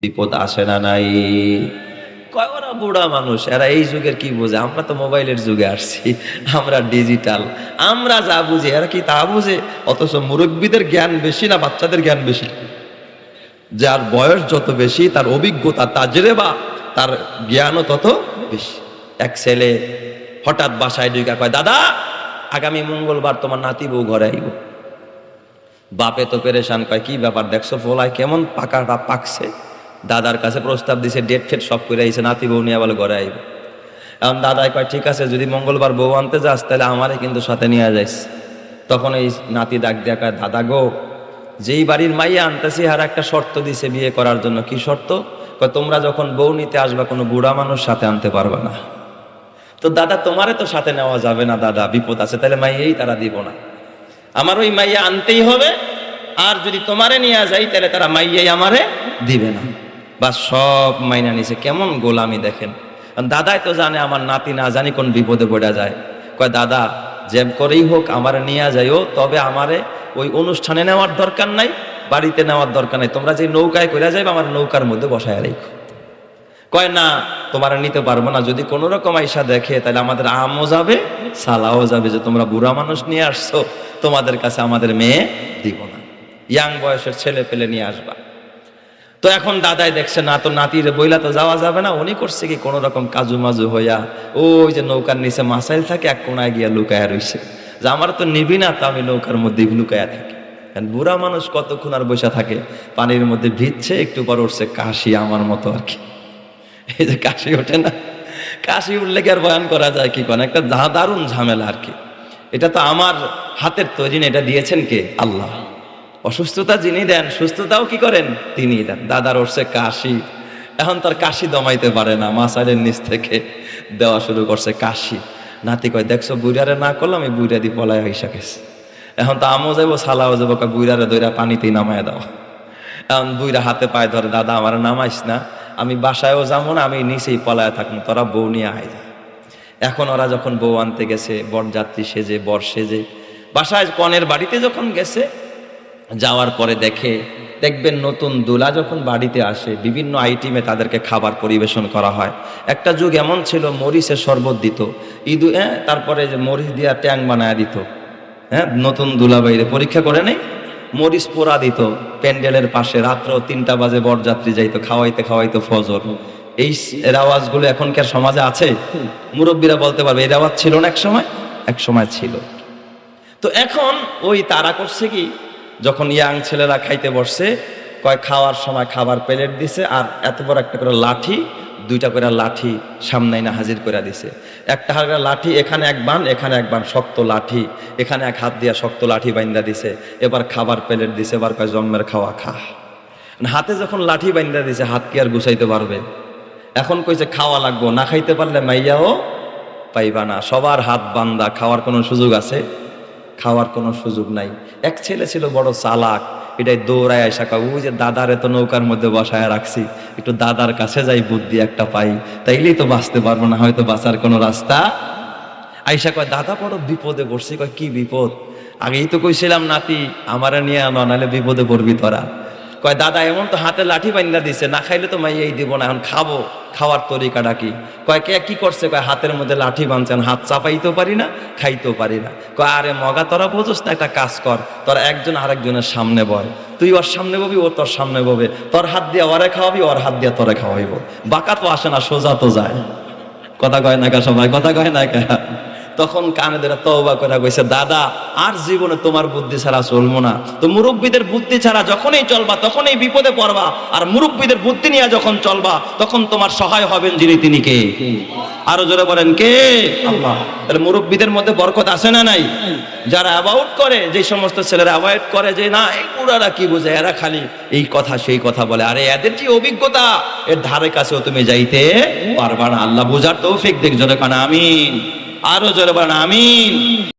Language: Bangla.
বিপদ আসে না নাই? কয় ওরা বুড়া মানুষ, এরা এই যুগের কি বোঝে? আমরা তো মোবাইলের যুগে আসছি, আমরা ডিজিটাল, আমরা যা বুঝি এরা কি তা বুঝে? অথচ মুরব্বীদের জ্ঞান বেশি না বাচ্চাদের জ্ঞান বেশি? যার বয়স যত বেশি তার অভিজ্ঞতা তাজরেবা তার জ্ঞানও তত বেশি। এক ছেলে হঠাৎ বাসায় ঢুকে কয়, দাদা আগামী মঙ্গলবার তোমার নাতি বউ ঘরে আইব। বাপে তো পেরেশান, কয় কি ব্যাপার দেখছো ফোলায় কেমন পাকাটা পাকছে? দাদার কাছে প্রস্তাব দিছে, ডেট ফেট সব করে আইছে, নাতি বউ নিয়ে বলে ঘরে আইব। এখন দাদাই কয় ঠিক আছে, যদি মঙ্গলবার বউ আনতে যাস তাহলে আমারে কিন্তু সাথে নিয়ে যাইস। তখন এই নাতি ডাক দেয়া কয়, দাদা গো, যেই বাড়ির মাইয়া আনতেছি আর একটা শর্ত দিছে বিয়ে করার জন্য। কি শর্ত? কয় তোমরা যখন বউ নিতে আসবা কোনো বুড়া মানুষ সাথে আনতে পারবা না। তো দাদা তোমারে তো সাথে নেওয়া যাবে না দাদা, বিপদ আছে, তাহলে মাইয়াই তারা দিব না, আমার ওই মাইয়া আনতেই হবে। আর যদি তোমারে নিয়ে যাই তাহলে তারা মাইয়াই আমারে দিবে না। বা সব মাইনা নিছে, কেমন গোলামি দেখেন। দাদাই তো জানে আমার নাতি না জানি কোন বিপদে পড়া যায়। কয় দাদা যেম করেই হোক আমারে নিয়ে যাইও, তবে আমারে ওই অনুষ্ঠানে নেওয়ার দরকার নাই, বাড়িতে নেওয়ার দরকার নাই, তোমরা যে নৌকায় করে যাইবে আমার নৌকার মধ্যে বসায় রাখো। কয় না তোমার নিতে পারবো না, যদি কোনো রকম আইসা দেখে তাহলে আমাদের আমও যাবে সালাও যাবে, যে তোমরা বুড়া মানুষ নিয়ে আসছো, তোমাদের কাছে আমাদের মেয়ে দিব না, ইয়াং বয়সের ছেলে পেলে নিয়ে আসবা। তো এখন দাদাই দেখছে না, তো নাতির বইলা তো যাওয়া যাবে না। উনি করছে কি কোন রকম কাজু মাজু হইয়া ওই যে নৌকার নিচে মাসাইল থাকে এক কোনায় গিয়া লুকায়া রইছে, যে আমার তো নিবি না, তো আমি নৌকার মধ্যে লুকায়া থাকি। বুড়া মানুষ কতক্ষণ আর বসে থাকে, পানির মধ্যে ভিজছে, একটু পর উঠছে কাশি, আমার মতো আর কি। এই যে কাশি ওঠে না, কাশি উঠলে কি আর বয়ান করা যায় কি? কোন একটা দারুণ ঝামেলা আর কি। এটা তো আমার হাতের তৈরি না, এটা দিয়েছেন কে? আল্লাহ। অসুস্থতা যিনি দেন, সুস্থতাও কি করেন? তিনি দেন। দাদার উঠছে কাশি, এখন তার কাশি দমাইতে পারে না, মাসাইলের নিচ থেকে দেওয়া শুরু করছে কাশি। নাতি কয় দেখছো বুইরারে না করলাম, এই বুইরা দিয়ে পলায় হইসা গেছে। এখন তো আমও যাবো সালাও যাবো, বুইরারে দইরা পানিতেই নামায় দাও। এখন বুইরা হাতে পায়ে ধরে, দাদা আমার নামাইস না, আমি বাসায়ও যাবো না, আমি নিচেই পলায় থাকবো, তোরা বউ নিয়ে আয় যা। এখন ওরা যখন বউ আনতে গেছে, বরযাত্রী সেজে বর সেজে বাসায় কনের বাড়িতে যখন গেছে, যাওয়ার পরে দেখবেন নতুন দুলা যখন বাড়িতে আসে বিভিন্ন আইটেমে তাদেরকে খাবার পরিবেশন করা হয়। একটা যুগ এমন ছিল মরিচের শরবত দিত, তারপরে যে মরিচ দিয়া ট্যাং বানায় দিত। নতুন দুলা বাইরে পরীক্ষা করে নেই, মরিচ পোড়া দিত প্যান্ডেলের পাশে, রাত্র 3টা বাজে বরযাত্রী যাইতো, খাওয়াইতে খাওয়াইতো ফজর। এই রেওয়াজগুলো এখনকার সমাজে আছে? মুরব্বীরা বলতে পারবে এই রেওয়াজ ছিল না এক সময় ছিল। তো এখন ওই তারা করছে কি, যখন ইয়াং ছেলেরা খাইতে বসছে, কয় খাওয়ার সময় খাবার প্লেট দিছে, আর এত বড় একটা করে লাঠি, 2টা করে লাঠি সামনে না হাজির করে দিছে। একটা হালকা লাঠি, এখানে এক বান এখানে এক বান, শক্ত লাঠি, এখানে এক হাত দিয়া শক্ত লাঠি বাইন্দা দিছে। এবার খাবার প্লেট দিছে, এবার কয় জন্মের খাওয়া খা। হাতে যখন লাঠি বাইন্দা দিছে, হাত কি আর গুছাইতে পারবে? এখন কইছে খাওয়া লাগবো, না খাইতে পারলে মাইয়াও পাইবা না। সবার হাত বান্দা, খাওয়ার কোনো সুযোগ আছে? খাওয়ার কোনো সুযোগ নাই। এক ছেলে ছিল বড় চালাক, এটাই দৌড়ায় আইসা কয়, ওই যে দাদার এত নৌকার মধ্যে বসায় রাখছি, একটু দাদার কাছে যাই, বুদ্ধি একটা পাই, তাইলেই তো বাঁচতে পারবো, না হয়তো বাঁচার কোনো রাস্তা। আইসা কয় দাদা বড় বিপদে পড়ছি। কয় কি বিপদ? আগেই তো কইছিলাম নাতি আমারে নিয়ে আনো, নাহলে বিপদে পড়বি তোরা। কয় দাদা এমন তো হাতে লাঠি বান্ধা দিছে, না খাইলে তো মাইয়াই দিব না, এখন খাবো, খাওয়ার তরিকাটা কি? কয় কে কি করছে? কয় হাতের মধ্যে লাঠি বাঁধছেন, হাত চাপাইতেও পারি না, খাইতেও পারি না। কয় আরে মগা তোরা বোঝোস না, একটা কাজ কর, তোরা একজন আরেকজনের সামনে বয়, তুই ওর সামনে ববি, ও তোর সামনে ববে, তোর হাত দিয়ে ওরে খাওয়াবি, ওর হাত দিয়ে তোরে খাওয়াইব। বাঁকা তো আসে না, সোজা তো যায়। কথা কয় না কা সবাই? কথা কয় না কা? তখন কানে ধরে তওবা করে কইছে, দাদা আর জীবনে তোমার বুদ্ধি ছাড়া চলবো না। তো মুরব্বীদের বুদ্ধি ছাড়া যখনই চলবা তখনই বিপদে পড়বা, আর মুরব্বীদের বুদ্ধি নিয়ে যখন চলবা তখন তোমার সহায় হবেন যিনি, তিনি কে? আরো জোরে বলেন কে? আল্লাহ। তাহলে মুরব্বীদের মধ্যে বরকত আছে না নাই? যারা অ্যাভয়েড করে, যে সমস্ত ছেলেরা অ্যাভয়েড করে যে না এই বুড়ারা কি বোঝে, এরা খালি এই কথা সেই কথা বলে, আরে এদের যে অভিজ্ঞতা, এর ধারে কাছেও তুমি যাইতে পারবা না। আল্লাহ বুঝার তৌফিক দিক। জোরে কানা আমিন। আরো জোরে বলেন আমিন।